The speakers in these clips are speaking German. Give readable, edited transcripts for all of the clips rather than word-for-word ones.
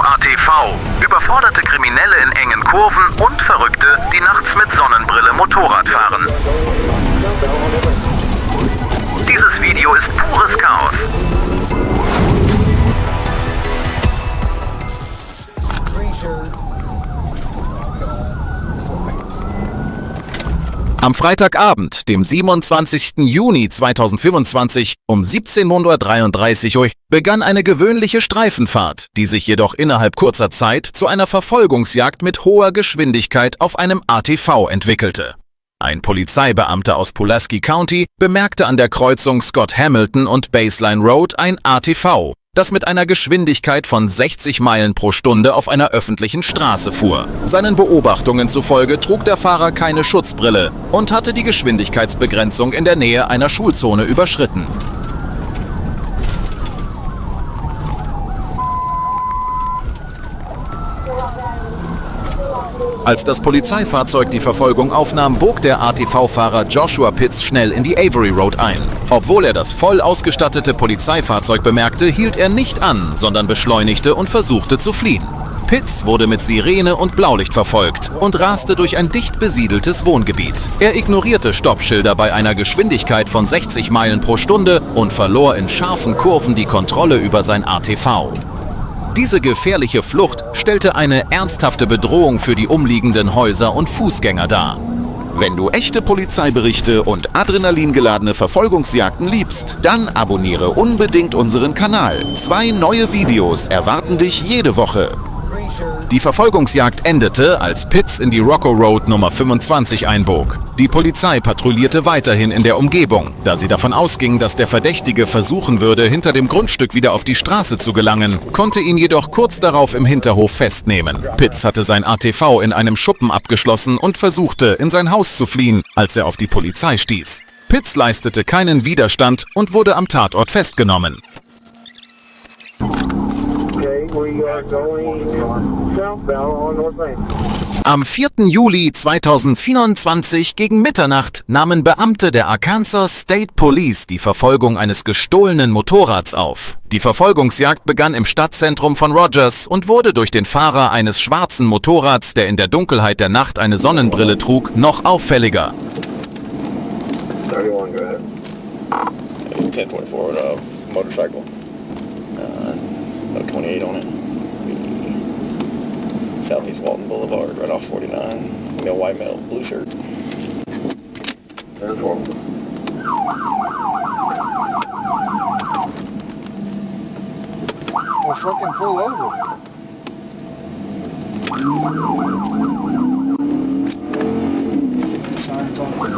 ATV, überforderte Kriminelle in engen Kurven und Verrückte, die nachts mit Sonnenbrille Motorrad fahren. Dieses Video ist pures Chaos. Am Freitagabend, dem 27. Juni 2025 um 17:33 Uhr begann eine gewöhnliche Streifenfahrt, die sich jedoch innerhalb kurzer Zeit zu einer Verfolgungsjagd mit hoher Geschwindigkeit auf einem ATV entwickelte. Ein Polizeibeamter aus Pulaski County bemerkte an der Kreuzung Scott Hamilton und Baseline Road ein ATV, das mit einer Geschwindigkeit von 60 Meilen pro Stunde auf einer öffentlichen Straße fuhr. Seinen Beobachtungen zufolge trug der Fahrer keine Schutzbrille und hatte die Geschwindigkeitsbegrenzung in der Nähe einer Schulzone überschritten. Als das Polizeifahrzeug die Verfolgung aufnahm, bog der ATV-Fahrer Joshua Pitts schnell in die Avery Road ein. Obwohl er das voll ausgestattete Polizeifahrzeug bemerkte, hielt er nicht an, sondern beschleunigte und versuchte zu fliehen. Pitts wurde mit Sirene und Blaulicht verfolgt und raste durch ein dicht besiedeltes Wohngebiet. Er ignorierte Stoppschilder bei einer Geschwindigkeit von 60 Meilen pro Stunde und verlor in scharfen Kurven die Kontrolle über sein ATV. Diese gefährliche Flucht stellte eine ernsthafte Bedrohung für die umliegenden Häuser und Fußgänger dar. Wenn du echte Polizeiberichte und adrenalingeladene Verfolgungsjagden liebst, dann abonniere unbedingt unseren Kanal. 2 neue Videos erwarten dich jede Woche. Die Verfolgungsjagd endete, als Pitts in die Rocco Road Nummer 25 einbog. Die Polizei patrouillierte weiterhin in der Umgebung, da sie davon ausging, dass der Verdächtige versuchen würde, hinter dem Grundstück wieder auf die Straße zu gelangen, konnte ihn jedoch kurz darauf im Hinterhof festnehmen. Pitts hatte sein ATV in einem Schuppen abgeschlossen und versuchte, in sein Haus zu fliehen, als er auf die Polizei stieß. Pitts leistete keinen Widerstand und wurde am Tatort festgenommen. Am 4. Juli 2024 gegen Mitternacht nahmen Beamte der Arkansas State Police die Verfolgung eines gestohlenen Motorrads auf. Die Verfolgungsjagd begann im Stadtzentrum von Rogers und wurde durch den Fahrer eines schwarzen Motorrads, der in der Dunkelheit der Nacht eine Sonnenbrille trug, noch auffälliger. 31, go ahead. 1024, motorcycle. 28 on it. Southeast Walton Boulevard, right off 49. Male, white male, blue shirt. There's one. Well, fucking pull over. Signs on it.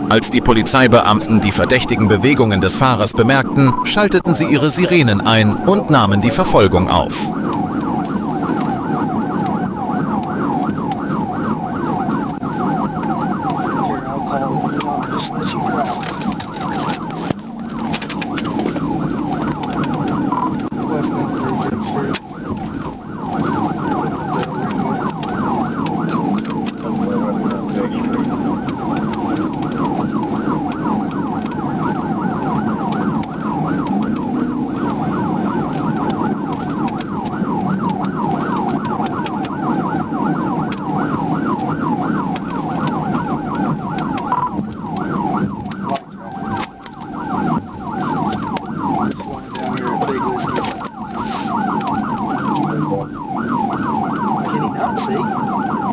Als die Polizeibeamten die verdächtigen Bewegungen des Fahrers bemerkten, schalteten sie ihre Sirenen ein und nahmen die Verfolgung auf.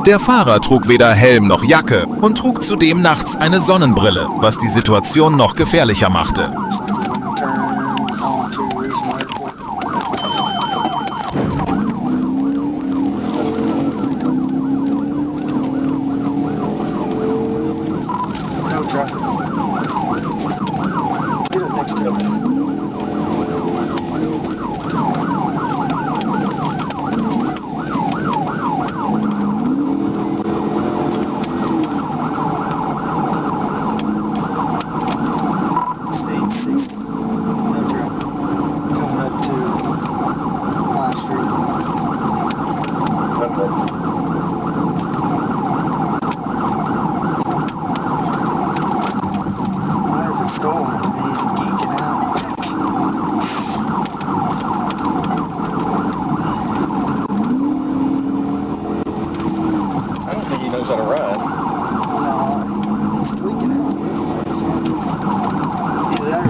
Der Fahrer trug weder Helm noch Jacke und trug zudem nachts eine Sonnenbrille, was die Situation noch gefährlicher machte.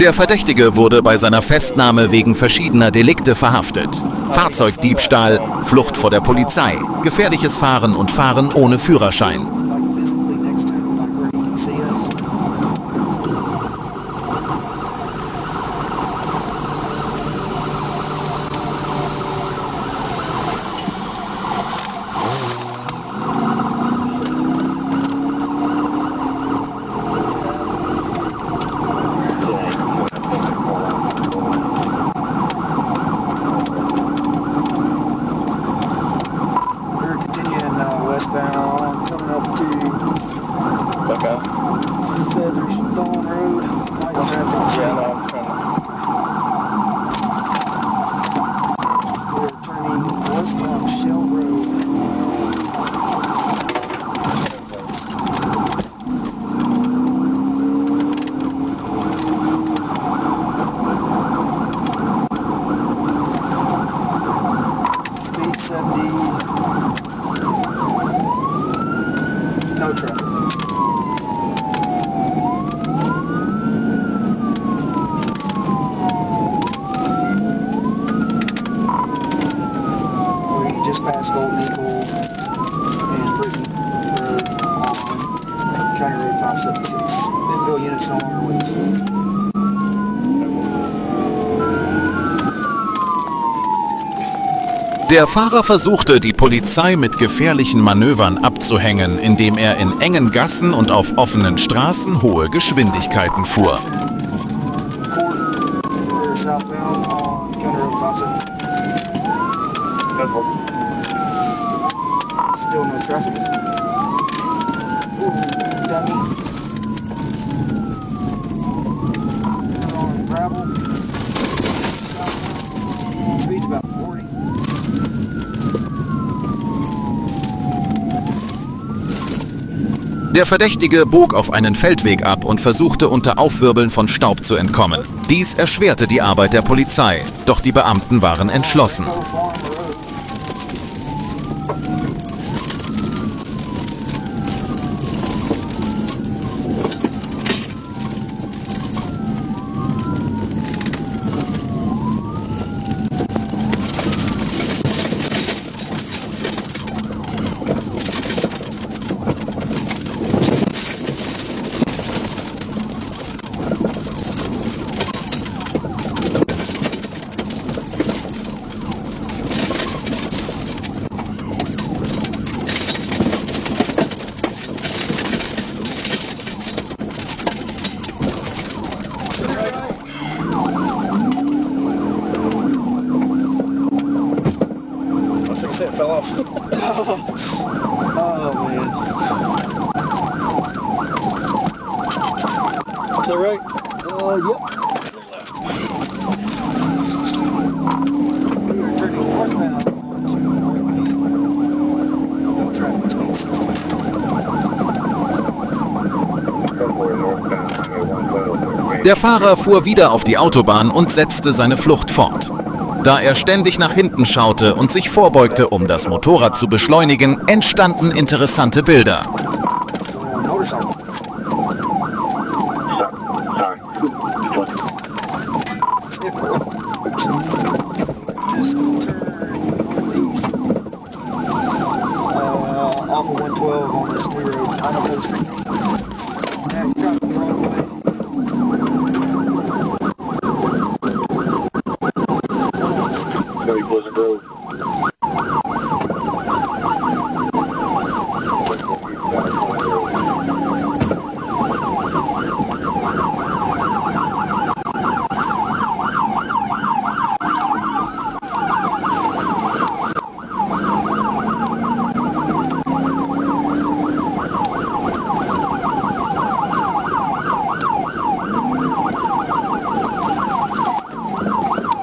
Der Verdächtige wurde bei seiner Festnahme wegen verschiedener Delikte verhaftet. Fahrzeugdiebstahl, Flucht vor der Polizei, gefährliches Fahren und Fahren ohne Führerschein. Westbound, coming up to Okay. Featherstone Road. Light traffic. Yeah, no, I'm trying We're turning west on Shell Road. Speed 70. No traffic. We just passed Golden Eagle and Britain Road on County Road 576. Bentonville units no longer with us. Der Fahrer versuchte, die Polizei mit gefährlichen Manövern abzuhängen, indem er in engen Gassen und auf offenen Straßen hohe Geschwindigkeiten fuhr. We're southbound on County Road 576. Still no traffic. Ooh, dummy. We're on gravel. Speed's about 40. Der Verdächtige bog auf einen Feldweg ab und versuchte unter Aufwirbeln von Staub zu entkommen. Dies erschwerte die Arbeit der Polizei, doch die Beamten waren entschlossen. it fell off. Oh man. Is that right? Yep. We are turning northbound onto no traffic. Der Fahrer fuhr wieder auf die Autobahn und setzte seine Flucht fort. Da er ständig nach hinten schaute und sich vorbeugte, um das Motorrad zu beschleunigen, entstanden interessante Bilder. Off of 112 on this new road. I know those things. Yeah, you got the wrong way. Very Pleasant Road.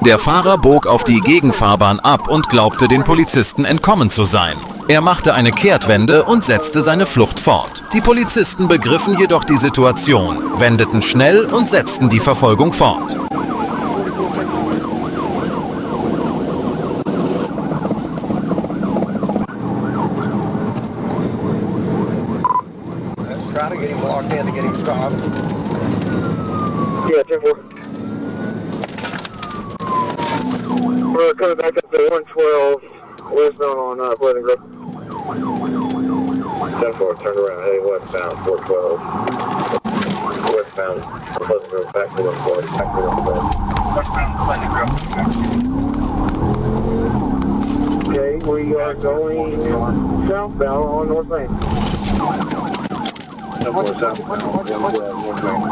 Der Fahrer bog auf die Gegenfahrbahn ab und glaubte, den Polizisten entkommen zu sein. Er machte eine Kehrtwende und setzte seine Flucht fort. Die Polizisten begriffen jedoch die Situation, wendeten schnell und setzten die Verfolgung fort. Let's try to get him locked in to get him stopped. Yeah, 10-4. We're coming back up to 112, westbound on Pleasant Grove. 10-4, turned around, heading westbound, 412. Westbound, Pleasant Grove, back to 112, back to 112. Westbound, Pleasant Grove. Okay, we are going southbound on North Main. 10-4, southbound, North Main.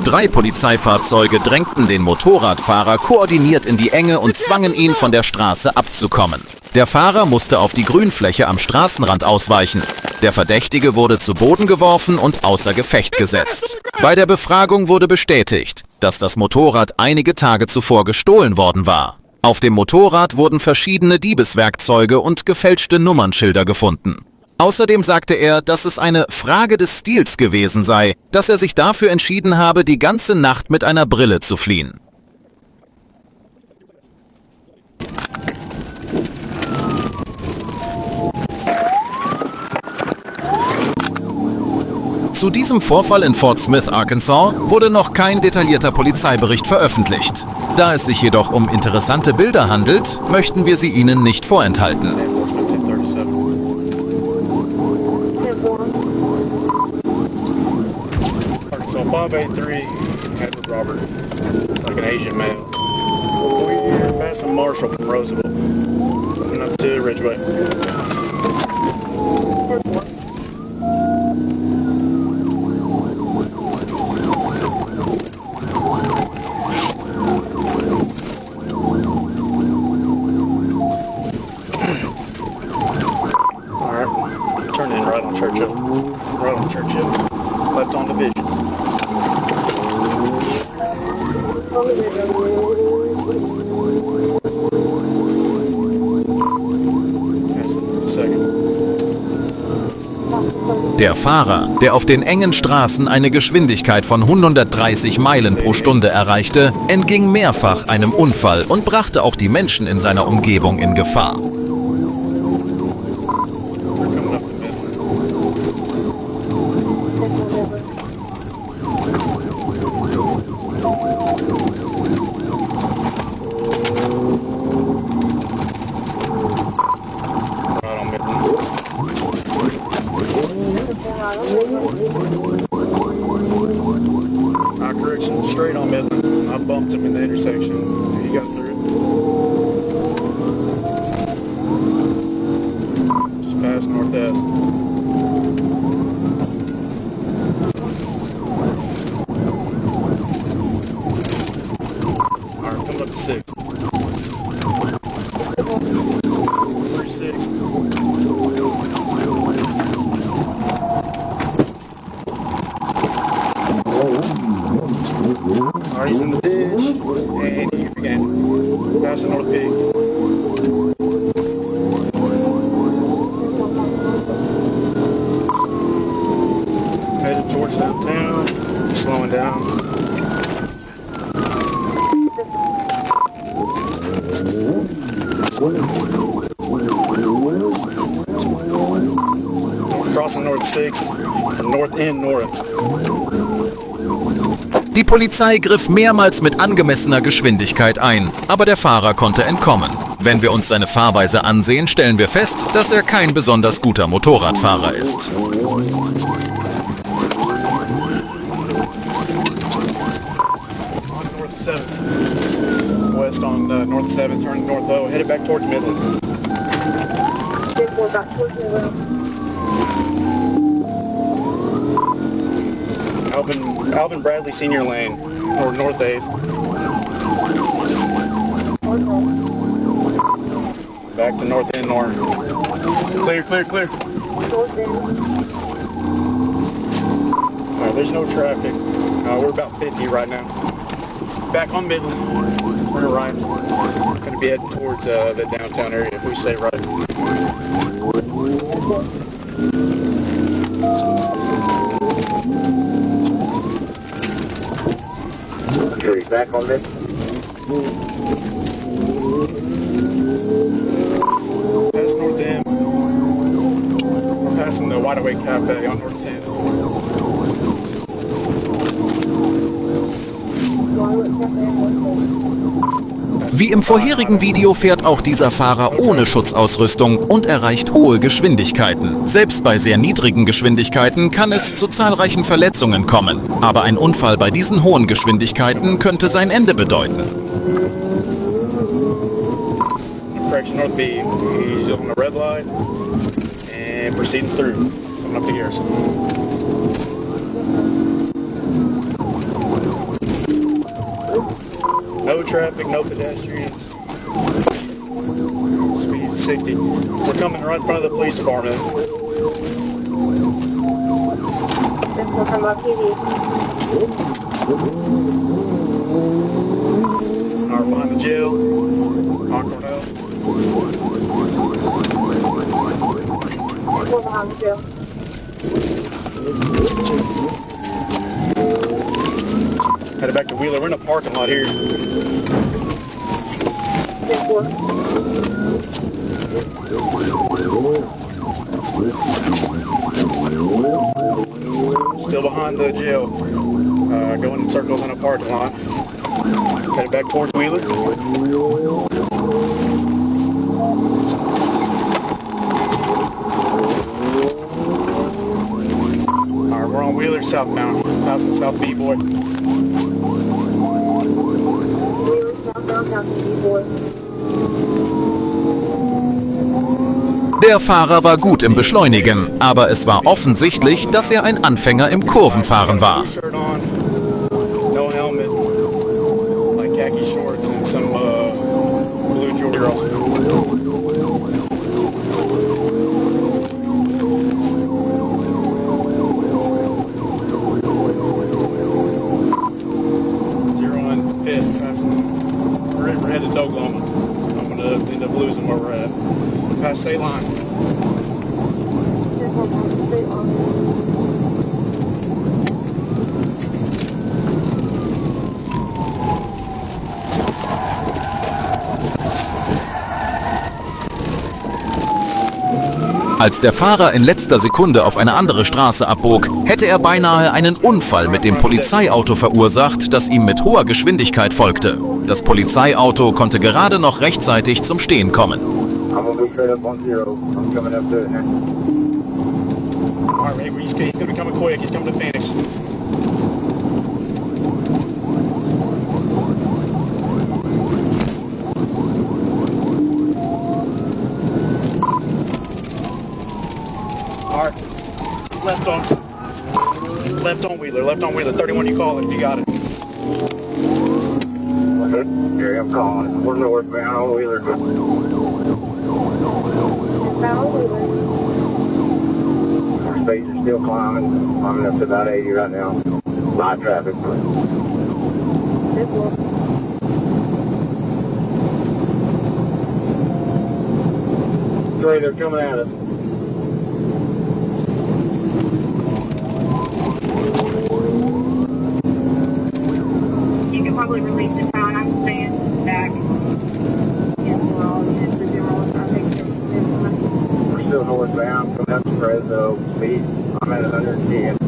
3 Polizeifahrzeuge drängten den Motorradfahrer koordiniert in die Enge und zwangen ihn, von der Straße abzukommen. Der Fahrer musste auf die Grünfläche am Straßenrand ausweichen. Der Verdächtige wurde zu Boden geworfen und außer Gefecht gesetzt. Bei der Befragung wurde bestätigt, dass das Motorrad einige Tage zuvor gestohlen worden war. Auf dem Motorrad wurden verschiedene Diebeswerkzeuge und gefälschte Nummernschilder gefunden. Außerdem sagte er, dass es eine Frage des Stils gewesen sei, dass er sich dafür entschieden habe, die ganze Nacht mit einer Brille zu fliehen. Zu diesem Vorfall in Fort Smith, Arkansas, wurde noch kein detaillierter Polizeibericht veröffentlicht. Da es sich jedoch um interessante Bilder handelt, möchten wir sie Ihnen nicht vorenthalten. So 583, Edward Robert, like an Asian male. We're passing Marshall from Roseville, coming up to Ridgeway. Alright, turn in right on Churchill. Right on Churchill. Left on Division. Der Fahrer, der auf den engen Straßen eine Geschwindigkeit von 130 Meilen pro Stunde erreichte, entging mehrfach einem Unfall und brachte auch die Menschen in seiner Umgebung in Gefahr. Correction, straight on Midland. I bumped him in the intersection. He got through it. Just past North-Est. Alright, coming up to 6. 36. Alright, he's in the ditch, and he's again passing North Pig. Headed towards downtown, slowing down. Crossing North 6, from North End North. Die Polizei griff mehrmals mit angemessener Geschwindigkeit ein, aber der Fahrer konnte entkommen. Wenn wir uns seine Fahrweise ansehen, stellen wir fest, dass er kein besonders guter Motorradfahrer ist. West on North 7, turning North O, headed back towards Midland. Alvin Bradley Senior Lane, or North 8th. Back to North End North. Clear, clear, clear. Alright, there's no traffic. We're about 50 right now. Back on Midland. We're right. Gonna be heading towards the downtown area if we stay right. Back on this. Past North End. We're passing the Wide Awake Cafe on North 10. Wie im vorherigen Video fährt auch dieser Fahrer ohne Schutzausrüstung und erreicht hohe Geschwindigkeiten. Selbst bei sehr niedrigen Geschwindigkeiten kann es zu zahlreichen Verletzungen kommen. Aber ein Unfall bei diesen hohen Geschwindigkeiten könnte sein Ende bedeuten. Correction North B. He's on the red light and proceeding through. Coming up to Garrison. No traffic, no pedestrians. Speed 60. We're coming right in front of the police department. Alright, behind the jail. On Cornell. Behind the jail. Headed back to Wheeler. We're in a parking lot here. Still behind the jail. Going in circles in a parking lot. Headed back towards Wheeler. Alright, we're on Wheeler southbound. Passing South B, boy. Der Fahrer war gut im Beschleunigen, aber es war offensichtlich, dass er ein Anfänger im Kurvenfahren war. No helmet, like khaki shorts and some blue jewelry. We're headed to Oklahoma. I'm going to end up losing where we're at. Past state line. Als der Fahrer in letzter Sekunde auf eine andere Straße abbog, hätte er beinahe einen Unfall mit dem Polizeiauto verursacht, das ihm mit hoher Geschwindigkeit folgte. Das Polizeiauto konnte gerade noch rechtzeitig zum Stehen kommen. Alright, he's going to be coming quick. He's coming to Phoenix. Alright, left on Wheeler, 31, you call it if you got it. Here, I'm calling. We're northbound on Wheeler. Our speeds are still climbing up to about 80 right now. Light traffic. Three, they're coming at us. Probably release the town. I'm staying back. Yes, we're all in for zero. I think We're still northbound, coming up to Fresno. Speed, I'm at 110.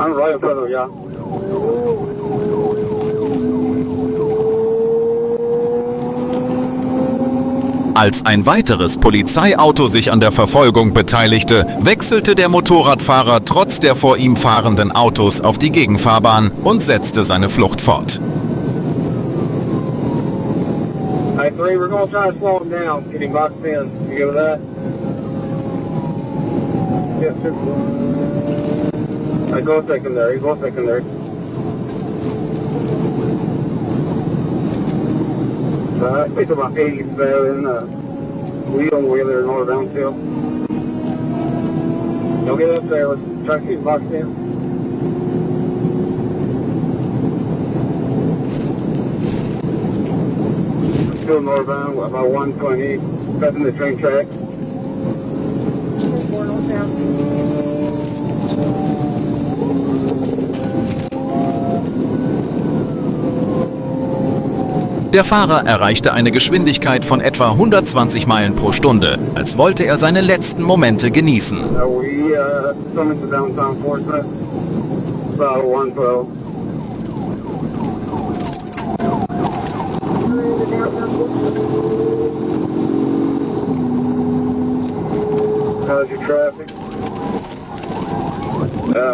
I'm right in front of y'all. Als ein weiteres Polizeiauto sich an der Verfolgung beteiligte, wechselte der Motorradfahrer trotz der vor ihm fahrenden Autos auf die Gegenfahrbahn und setzte seine Flucht fort. Hey, three, we're going to try to slow him down, get him boxed in. You good with that? Yes, sir. Hey, go secondary, go secondary. It's about 80 there in Wheel Wheeler northbound still. Don't get up there, let's try to keep him boxed in. Still northbound, about 120, passing the train track. Der Fahrer erreichte eine Geschwindigkeit von etwa 120 Meilen pro Stunde, als wollte er seine letzten Momente genießen. We coming to downtown Portsmouth, about 112. How's your traffic?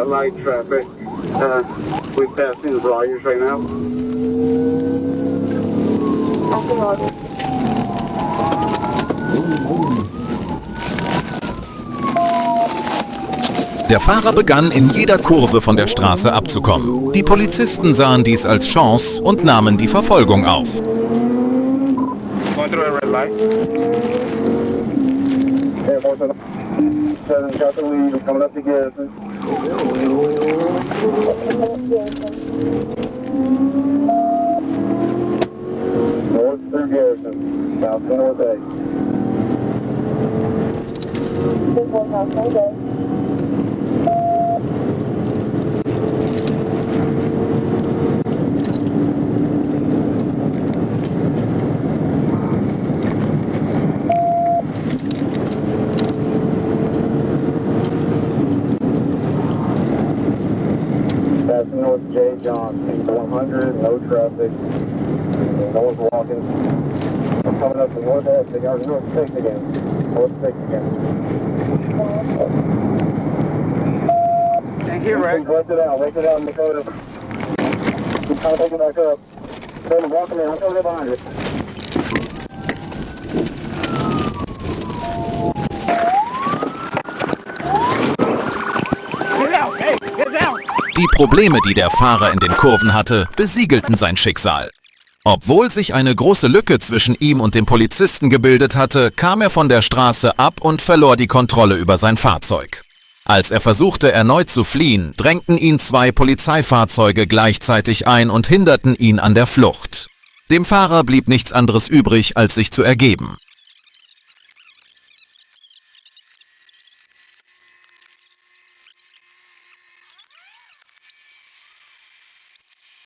Light traffic. We've passed through the lawyers right now. Der Fahrer begann in jeder Kurve von der Straße abzukommen. Die Polizisten sahen dies als Chance und nahmen die Verfolgung auf. Going through a red light. Hey, 7, got the lead. We're coming up to Garrison. North through Garrison. South to North A. That's North J. John, 100, no traffic, no one's walking. I'm coming up to North Exit, or North 6 again. North 6 again. Thank you, Rick. Left it out in Dakota. Keep trying to take it back up. Someone's walking in, I'm coming up behind you. Die Probleme, die der Fahrer in den Kurven hatte, besiegelten sein Schicksal. Obwohl sich eine große Lücke zwischen ihm und dem Polizisten gebildet hatte, kam er von der Straße ab und verlor die Kontrolle über sein Fahrzeug. Als er versuchte, erneut zu fliehen, drängten ihn 2 Polizeifahrzeuge gleichzeitig ein und hinderten ihn an der Flucht. Dem Fahrer blieb nichts anderes übrig, als sich zu ergeben.